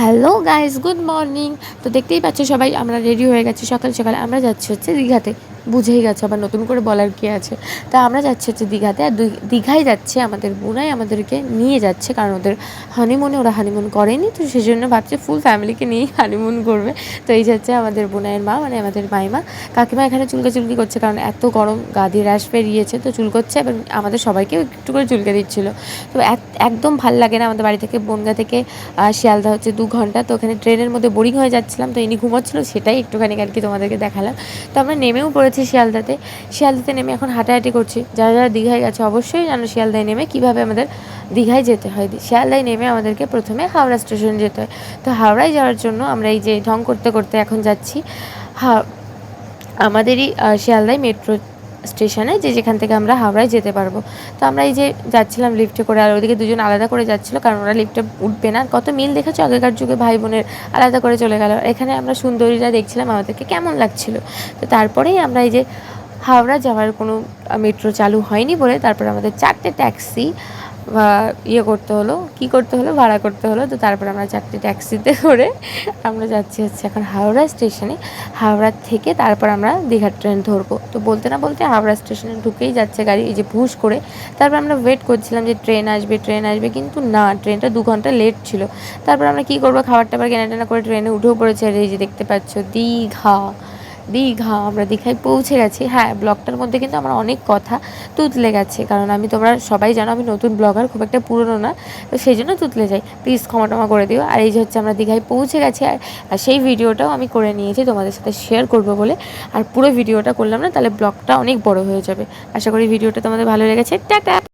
Hello guys, good morning. তো দেখতেই পাচ্ছ সবাই আমরা রেডি হয়ে গেছি। সকাল সকাল আমরা যাচ্ছি হচ্ছে দীঘাতে। বুঝেই গেছো, আবার নতুন করে বলার কি আছে। তা আমরা যাচ্ছি হচ্ছে দীঘাতে। আর দীঘায় যাচ্ছে আমাদের বোনাই আমাদেরকে নিয়ে যাচ্ছে, কারণ ওদের হানিমুনে ওরা হানিমুন করেনি, তো সেই জন্য ভাবছে ফুল ফ্যামিলিকে নিয়েই হানিমুন করবে। তো এই যাচ্ছে আমাদের বোনাইয়ের মা, মানে আমাদের মাইমা। কাকিমা এখানে চুলকাচুলকি করছে, কারণ এত গরম, গা দিয়ে র্যাশ বেরিয়েছে, তো চুল করছে এবং আমাদের সবাইকেও একটু করে চুলকে দিচ্ছিলো। তো একদম ভাল লাগে না। আমাদের বাড়ি থেকে বনগা থেকে শিয়ালদা হচ্ছে 2 ঘন্টা। তো ওখানে ট্রেনের মধ্যে বোরিং হয়ে যাচ্ছিলাম, তো ইনি ঘুমোচ্ছিলো, সেটাই একটুখানি আর কি তোমাদেরকে দেখালাম। তো আমরা নেমেও পড়েছি শিয়ালদাতে নেমে এখন হাঁটাহাঁটি করছি। যারা যারা দীঘায় গেছে অবশ্যই জানো শিয়ালদায় নেমে কীভাবে আমাদের দীঘায় যেতে হয়। শিয়ালদায় নেমে আমাদেরকে প্রথমে হাওড়া স্টেশন যেতে হয়। তো হাওড়ায় যাওয়ার জন্য আমরা এই যে ঢং করতে করতে এখন যাচ্ছি আমাদেরই শিয়ালদায় মেট্রো স্টেশনে, যেখান থেকে আমরা হাওড়ায় যেতে পারবো। তো আমরা এই যে যাচ্ছিলাম লিফটে করে, আর ওদিকে দুজন আলাদা করে যাচ্ছিলো, কারণ ওরা লিফটে উঠবে না। কত মিল দেখেছো আগেকার যুগে ভাই বোনের, আলাদা করে চলে গেল। এখানে আমরা সুন্দরীরা দেখছিলাম আমাদেরকে কেমন লাগছিল। তো তারপরেই আমরা এই যে হাওড়া যাওয়ার কোনো মেট্রো চালু হয়নি বলে তারপর আমাদের 4টে ট্যাক্সি করতে হলো, ভাড়া করতে হলো। তো তারপর আমরা 4টে ট্যাক্সিতে করে আমরা যাচ্ছি হচ্ছে এখন হাওড়া স্টেশনে। হাওড়া থেকে তারপর আমরা দীঘার ট্রেন ধরবো। তো বলতে না বলতে হাওড়া স্টেশনে ঢুকেই যাচ্ছে গাড়ি, এই যে ভুস করে। তারপর আমরা ওয়েট করছিলাম যে ট্রেন আসবে, কিন্তু না, ট্রেনটা 2 ঘন্টা লেট ছিল। তারপর আমরা কী করবো, খাবার টাবার কেনা করে ট্রেনে উঠেও পড়েছি। আর এই যে দেখতে পাচ্ছ দীঘা আমরা দীঘায় পৌঁছে গেছি। হ্যাঁ, ব্লগটার মধ্যে কিন্তু আমার অনেক কথা তুতলে গেছে, কারণ তোমরা সবাই জানো আমি নতুন ব্লগার, খুব একটা পুরনো না, তো সেই জন্য তুতলে যাই, প্লিজ ক্ষমা করে দিও। আর এই যে হচ্ছে আমরা দীঘায় পৌঁছে গেছি, আর সেই ভিডিওটাও আমি করে নিয়েছি তোমাদের সাথে শেয়ার করবো বলে। আর পুরো ভিডিওটা করলাম না, তাহলে ব্লগটা অনেক বড় হয়ে যাবে। আশা করি ভিডিওটা তোমাদের ভালো লেগেছে। টাটা।